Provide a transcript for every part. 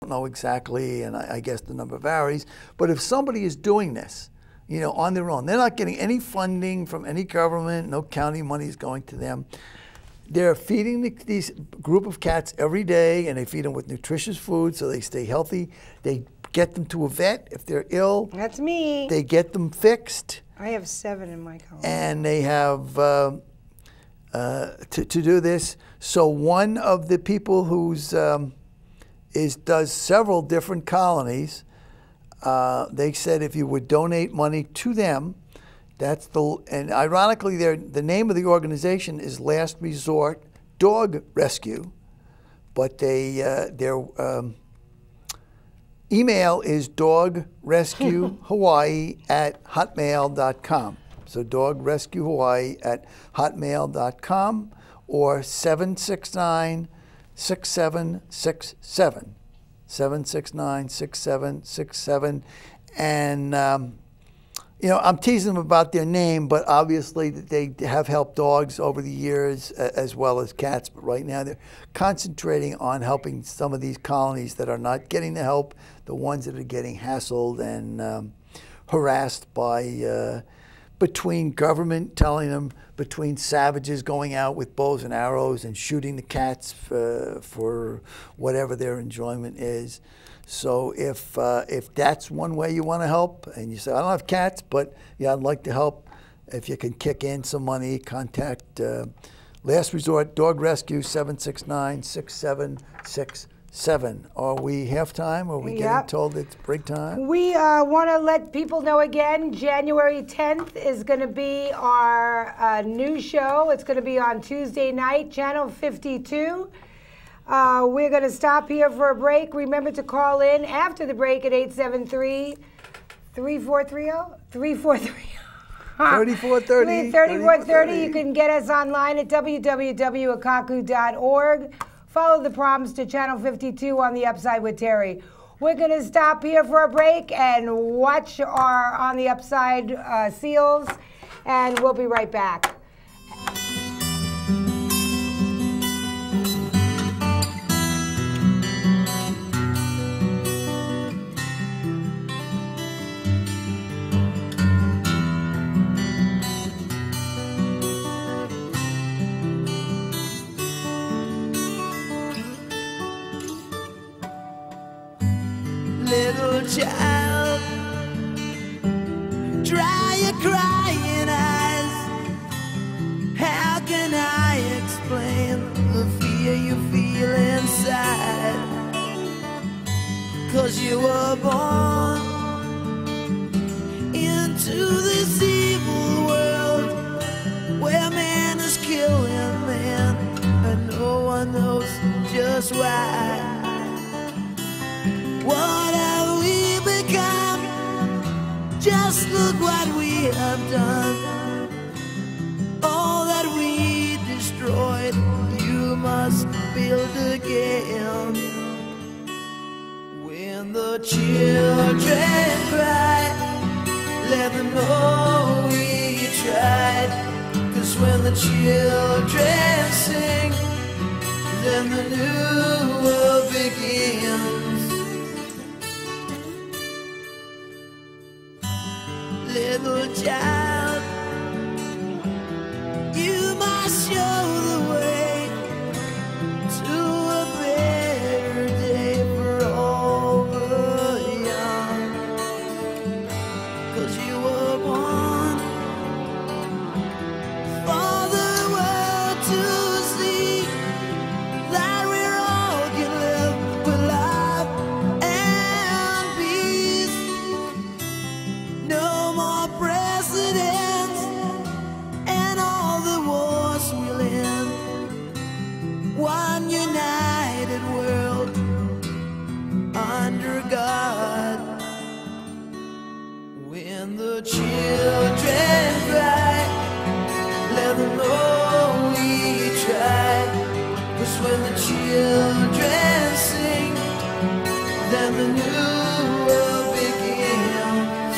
don't know exactly, and I guess the number varies, but if somebody is doing this, you know, on their own, they're not getting any funding from any government, no county money is going to them. They're feeding these group of cats every day, and they feed them with nutritious food so they stay healthy. They get them to a vet if they're ill. That's me. They get them fixed. I have 7 in my colony. And they have, to do this, so one of the people who's does several different colonies, they said if you would donate money to them, that's and ironically, the name of the organization is Last Resort Dog Rescue, but their email is dogrescuehawaii@hotmail.com. So dogrescuehawaii@hotmail.com or 769-6767. 769-6767. And you know, I'm teasing them about their name, but obviously they have helped dogs over the years as well as cats. But right now they're concentrating on helping some of these colonies that are not getting the help, the ones that are getting hassled and harassed by, between government telling them, between savages going out with bows and arrows and shooting the cats for whatever their enjoyment is. So if that's one way you want to help, and you say, I don't have cats, but yeah, I'd like to help, if you can kick in some money, contact Last Resort Dog Rescue, 769-6767. Are we halftime, or are we getting told it's break time? We want to let people know again, January 10th is going to be our new show. It's going to be on Tuesday night, Channel 52. We're going to stop here for a break. Remember to call in after the break at 873-3430? 3430. 3430. 3430. You can get us online at www.akaku.org. Follow the prompts to Channel 52 on the Upside with Terry. We're going to stop here for a break and watch our On the Upside seals, and we'll be right back. Little child, dry your crying eyes. How can I explain the fear you feel inside? 'Cause you were born into this evil world where man is killing man, and no one knows just why. What have we become? Just look what we have done. All that we destroyed, you must build again. When the children cry, let them know we tried. 'Cause when the children sing, then the new world begins. Little child, you must show the way to a better day for all the young. 'Cause you were born for the world to see that we're all can live with love and peace. No more presidents, and all the wars will end. One united world under God. When the children cry, let them know we tried. 'Cause when the children sing, then the new world begins.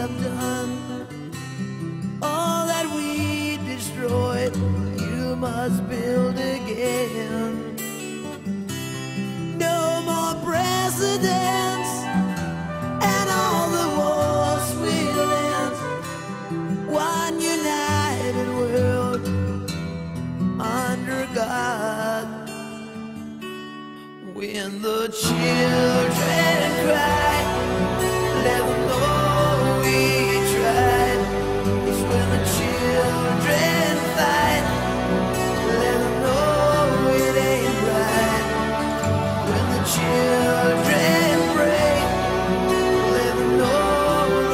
have done. All that we destroyed, you must build again. No more presidents and all the wars we'll end. One united world under God. When the children cry, let them know we tried. It's when the children fight, let them know it ain't right. When the children pray, let them know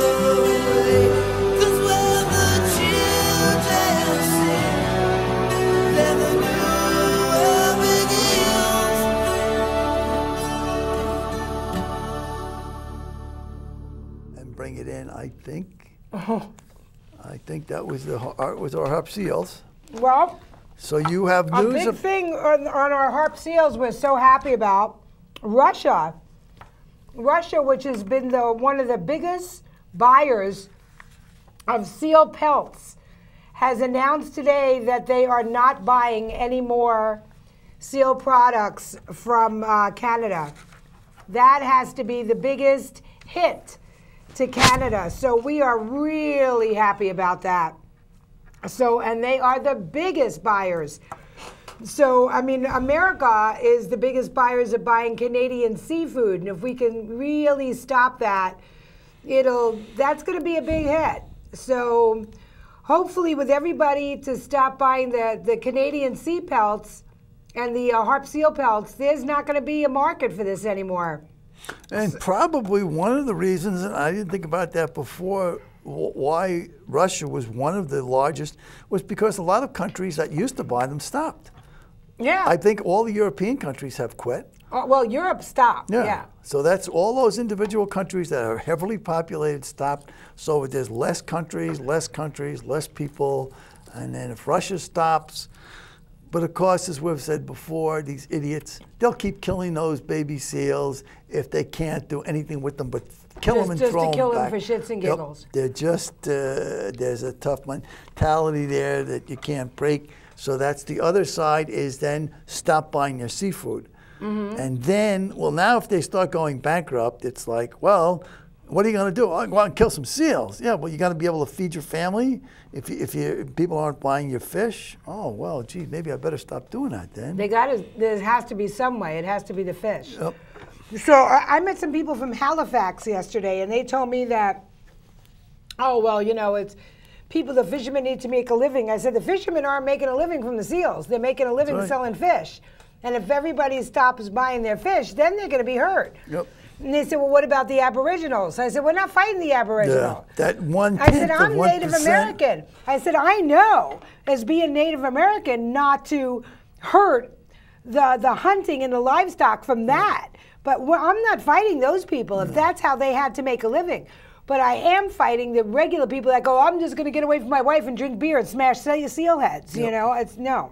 the way. 'Cause when the children sing, let them know it begins. And bring it in, I think. I think that was our harp seals. Well, So you have a news big thing on our harp seals we're so happy about. Russia, which has been one of the biggest buyers of seal pelts, has announced today that they are not buying any more seal products from Canada. That has to be the biggest hit to Canada. So we are really happy about that. So, and they are the biggest buyers. So, I mean, America is the biggest buyers of buying Canadian seafood. And if we can really stop that, that's going to be a big hit. So hopefully with everybody to stop buying the Canadian sea pelts and the harp seal pelts, there's not going to be a market for this anymore. And probably one of the reasons, and I didn't think about that before, why Russia was one of the largest was because a lot of countries that used to buy them stopped. Yeah. I think all the European countries have quit. Well, Europe stopped. Yeah. So that's all those individual countries that are heavily populated stopped. So there's less countries, less people. And then if Russia stops, but of course, as we've said before, these idiots, they'll keep killing those baby seals if they can't do anything with them but kill them and throw them back. Just to kill them for shits and giggles. Yep. They're just, there's a tough mentality there that you can't break. So that's the other side, is then stop buying their seafood. And then, well, now if they start going bankrupt, it's like, well, what are you going to do? I'll go out and kill some seals. Yeah, well, you got to be able to feed your family. If people aren't buying your fish, oh, well, gee, maybe I better stop doing that then. There has to be some way. It has to be the fish. Yep. So I met some people from Halifax yesterday, and they told me that, oh, well, it's people, the fishermen need to make a living. I said, the fishermen aren't making a living from the seals. They're making a living selling fish. And if everybody stops buying their fish, then they're going to be hurt. Yep. And they said, well, what about the Aboriginals? I said, we're not fighting the Aboriginal. Yeah, that 1/10 I said, I'm of 1%. Native American. I said, I know as being Native American not to hurt the hunting and the livestock from that. But I'm not fighting those people if that's how they had to make a living. But I am fighting the regular people that go, I'm just going to get away from my wife and drink beer and smash seal heads. Yep. It's no.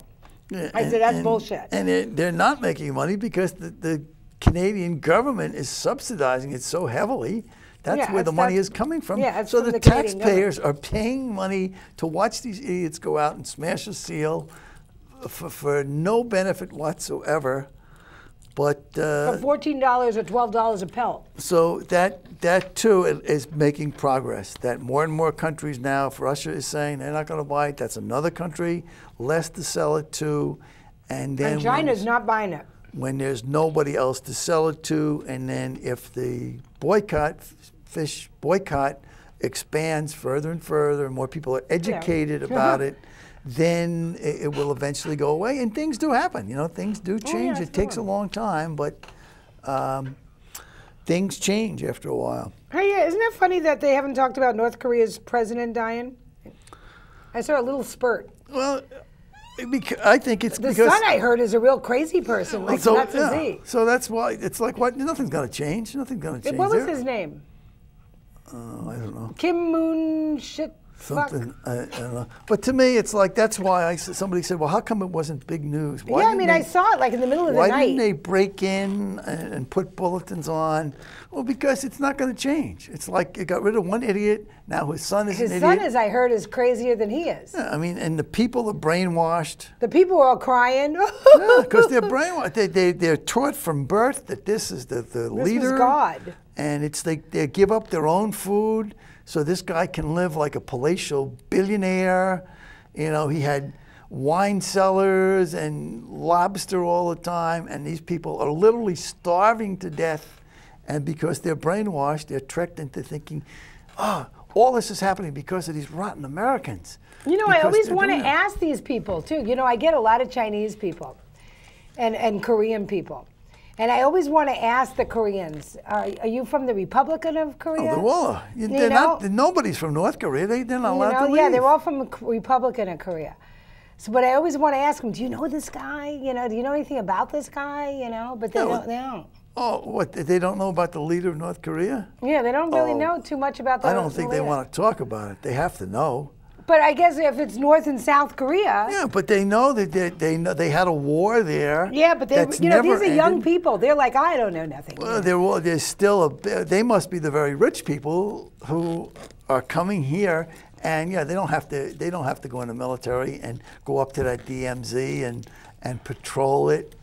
Yeah, I said, that's bullshit. And they're not making money because the Canadian government is subsidizing it so heavily. That's where the money is coming from. Yeah, so from the taxpayers are paying money to watch these idiots go out and smash a seal for no benefit whatsoever. But for $14 or $12 a pelt. So that too is making progress. That more and more countries now, if Russia is saying they're not going to buy it, that's another country less to sell it to, and then China's not buying it. When there's nobody else to sell it to, and then if the fish boycott expands further and further, and more people are educated about it, then it will eventually go away. And things do happen. Things do change. It takes a long time, but things change after a while. Hey, isn't it funny that they haven't talked about North Korea's president dying? I saw a little spurt. Well, I think it's the because son I heard is a real crazy person, like nuts as he. So that's why it's like, what? Nothing's going to change. Nothing's going to change. What was his name? I don't know. Kim Moon Shit. Something, I don't know. But to me, it's like, that's why somebody said, well, how come it wasn't big news? Why Yeah, I mean, I saw it like in the middle of the night. Why didn't they break in and put bulletins on? Well, because it's not going to change. It's like it got rid of one idiot, now his son is an idiot. His son, as I heard, is crazier than he is. Yeah, I mean, and the people are brainwashed. The people are all crying. Because they're brainwashed. They're taught from birth that this is the leader. This is God. And it's they give up their own food so this guy can live like a palatial billionaire. You know, he had wine cellars and lobster all the time, and these people are literally starving to death. And because they're brainwashed, they're tricked into thinking, all this is happening because of these rotten Americans. You know, I always want to ask these people, too. You know, I get a lot of Chinese people and Korean people. And I always want to ask the Koreans, are you from the Republican of Korea? Oh, they're not. Nobody's from North Korea. They're not allowed to leave. Yeah, they're all from the Republican of Korea. So, but I always want to ask them, do you know this guy? You know, do you know anything about this guy? You know, but they don't. Oh, what? They don't know about the leader of North Korea? Yeah, they don't really know too much about the I don't think they want to talk about it. They have to know. But I guess if it's North and South Korea. Yeah, but they know that they had a war there. Yeah, but these are young people. They're like, I don't know nothing. Well, there's still they must be the very rich people who are coming here, and yeah, they don't have to go in the military and go up to that DMZ and patrol it.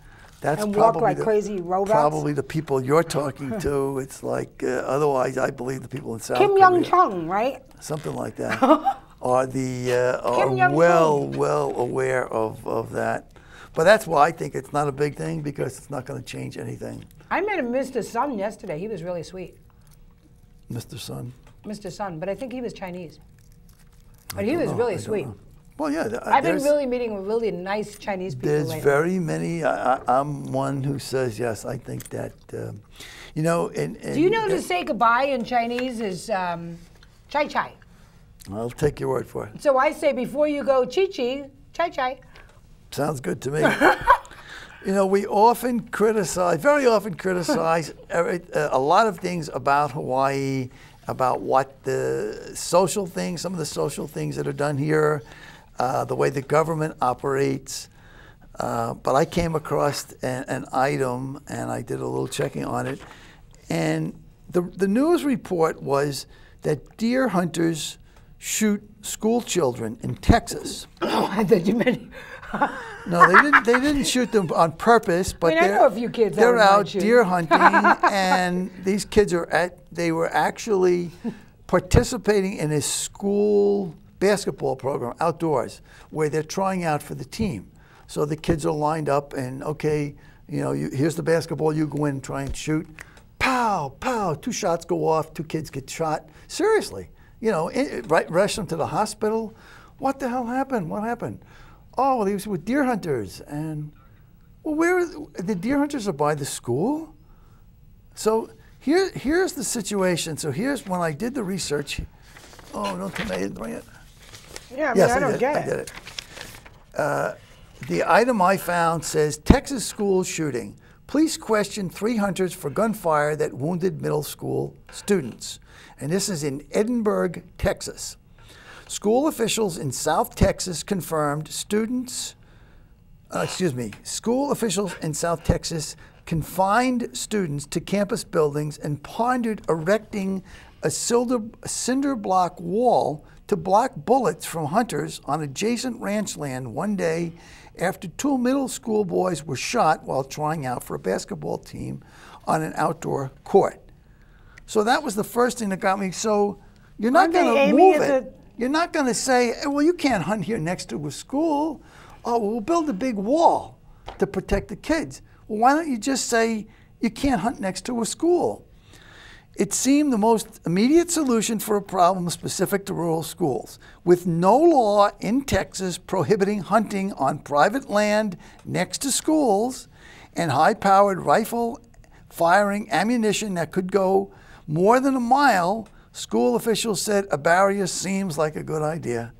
That's and probably walk like crazy robots. Probably the people you're talking to. It's like otherwise, I believe the people in South Kim Korea. Young Chung, right? Something like that. Are well aware of that. But that's why I think it's not a big thing, because it's not going to change anything. I met a Mr. Sun yesterday. He was really sweet. Mr. Sun? Mr. Sun, but I think he was Chinese. But he was really sweet. Well, yeah. I've been really meeting with really nice Chinese people There's lately. very many. I'm one who says, yes, I think that, you know. Do you know to say goodbye in Chinese is chai chai? I'll take your word for it. So I say before you go chi-chi, chai-chai. Sounds good to me. You know, we very often criticize a lot of things about Hawaii, about what the social things, some of the social things that are done here, the way the government operates. But I came across an item, and I did a little checking on it. And the news report was that deer hunters shoot school children in Texas. Oh, I thought you meant. No, they didn't shoot them on purpose, but I know a few kids they're out deer hunting, and these kids they were actually participating in a school basketball program outdoors where they're trying out for the team. So the kids are lined up, and okay, you know, here's the basketball, you go in and try and shoot. Pow, pow, 2 shots go off, 2 kids get shot. Seriously. You know, rush them to the hospital. What the hell happened? What happened? Oh, well, he was with deer hunters. And, well, the deer hunters are by the school? So here's the situation. So here's when I did the research. Oh, don't tell me I didn't bring it. Yeah, I mean, yes, I don't get it. I did it. The item I found says, Texas school shooting. Police question 3 hunters for gunfire that wounded middle school students. And this is in Edinburgh, Texas. School officials in South Texas confirmed school officials in South Texas confined students to campus buildings and pondered erecting a cinder block wall to block bullets from hunters on adjacent ranch land one day after 2 middle school boys were shot while trying out for a basketball team on an outdoor court. So that was the first thing that got me. So you're not going to move it. You're not going to say, well, you can't hunt here next to a school. Oh, well, we'll build a big wall to protect the kids. Well, why don't you just say you can't hunt next to a school? It seemed the most immediate solution for a problem specific to rural schools. With no law in Texas prohibiting hunting on private land next to schools and high-powered rifle firing ammunition that could go more than a mile, school officials said a barrier seems like a good idea.